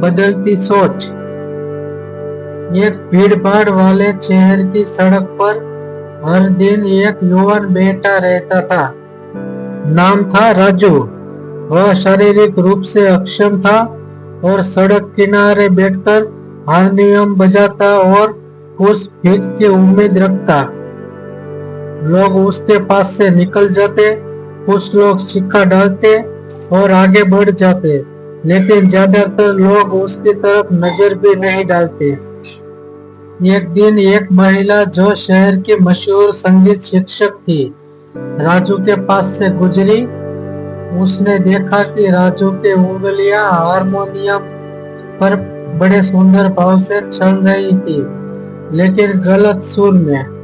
बदलती सोच। एक भीड़-भाड़ वाले शहर की सड़क पर हर दिन एक युवान बैठा रहता था। नाम था राजू। वह शारीरिक रूप से अक्षम था और सड़क किनारे बैठकर हारमोनियम बजाता और कुछ भीख की उम्मीद रखता। लोग उसके पास से निकल जाते, कुछ लोग सिक्का डालते और आगे बढ़ जाते, लेकिन ज्यादातर लोग उसकी तरफ नजर भी नहीं डालते। एक दिन एक महिला जो शहर की मशहूर संगीत शिक्षक थी, राजू के पास से गुजरी। उसने देखा कि राजू की उंगलियां हारमोनियम पर बड़े सुंदर भाव से चल रही थी, लेकिन गलत सुर में।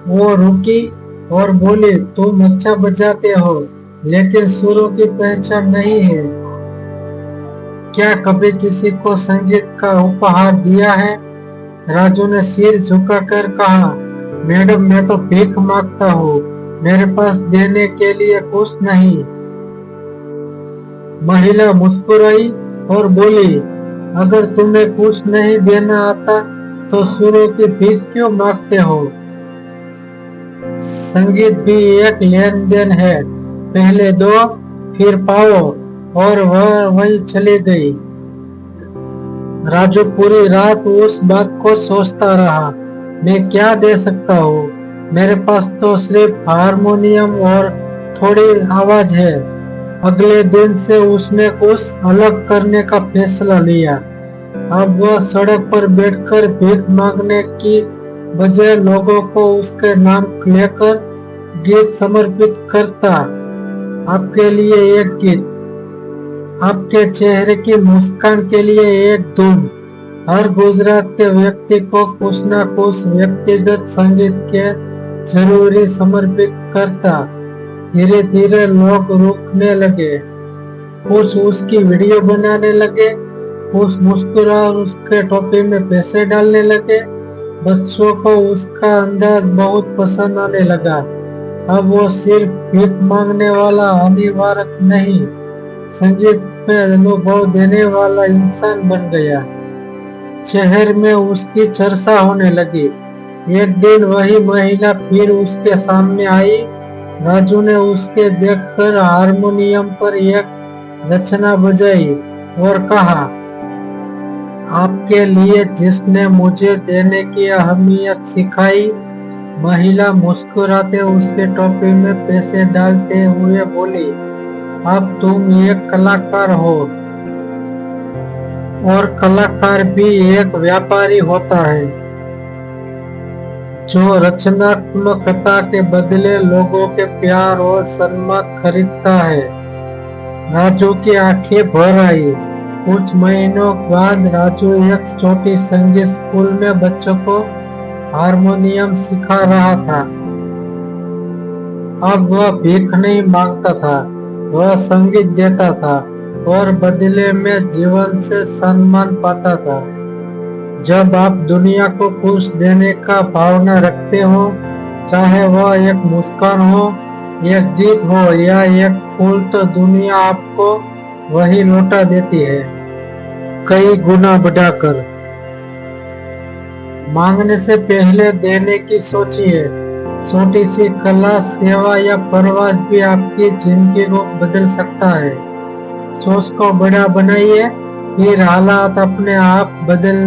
वो रुकी और बोली, तुम अच्छा बजाते हो, लेकिन सुरों की पहचान नहीं है। क्या कभी किसी को संगीत का उपहार दिया है? राजू ने सिर झुकाकर कहा, मैडम, मैं तो भीख मांगता हूँ, मेरे पास देने के लिए कुछ नहीं। महिला मुस्कुराई और बोली, अगर तुम्हें कुछ नहीं देना आता तो सुरों की भीख क्यों मांगते हो? संगीत भी एक लेन देन है, पहले दो फिर पाओ। और वह वही चली गई। राजू पूरी रात उस बात को सोचता रहा, मैं क्या दे सकता हूँ? मेरे पास तो सिर्फ हारमोनियम और थोड़ी आवाज है। अगले दिन से उसने कुछ अलग करने का फैसला लिया। अब वह सड़क पर बैठकर भीख मांगने की बजाय लोगों को उसके नाम लेकर गीत समर्पित करता। आपके लिए एक गीत, आपके चेहरे की मुस्कान के लिए एक धुन। हर गुजरात के व्यक्ति को कुछ न कुछ व्यक्तिगत संगीत के जरूरी समर्पित करता। धीरे धीरे लोग रुकने लगे, कुछ उसकी वीडियो बनाने लगे, कुछ मुस्कुरा उसके टोपी में पैसे डालने लगे। बच्चों को उसका अंदाज बहुत पसंद आने लगा। अब वो सिर्फ भीख मांगने वाला अनिवार्य नहीं, संगीत में अनुभव देने वाला इंसान बन गया। शहर में उसकी चर्चा होने लगी। एक दिन वही महिला फिर उसके सामने आई। राजू ने उसके देखकर हारमोनियम पर एक रचना बजाई और कहा, आपके लिए जिसने मुझे देने की अहमियत सिखाई। महिला मुस्कुराते उसके टोपी में पैसे डालते हुए बोली, अब तुम एक कलाकार हो, और कलाकार भी एक व्यापारी होता है जो रचनात्मकता के बदले लोगों के प्यार और सम्मान खरीदता है। राजू की आंखें भर आई। कुछ महीनों बाद राजू एक छोटी संगीत स्कूल में बच्चों को हारमोनियम सिखा रहा था। अब वह भीख नहीं मांगता था, वह संगीत देता था और बदले में जीवन से सम्मान पाता था। जब आप दुनिया को कुछ देने का भावना रखते हो, चाहे वह एक मुस्कान हो, एक गीत हो या एक फूल, तो दुनिया आपको वही लौटा देती है, कई गुना बढ़ाकर। मांगने से पहले देने की सोचिए। छोटी सी कला, सेवा या परवाज भी आपकी जिंदगी को बदल सकता है। सोच को बड़ा बनाइए, फिर हालात अपने आप बदल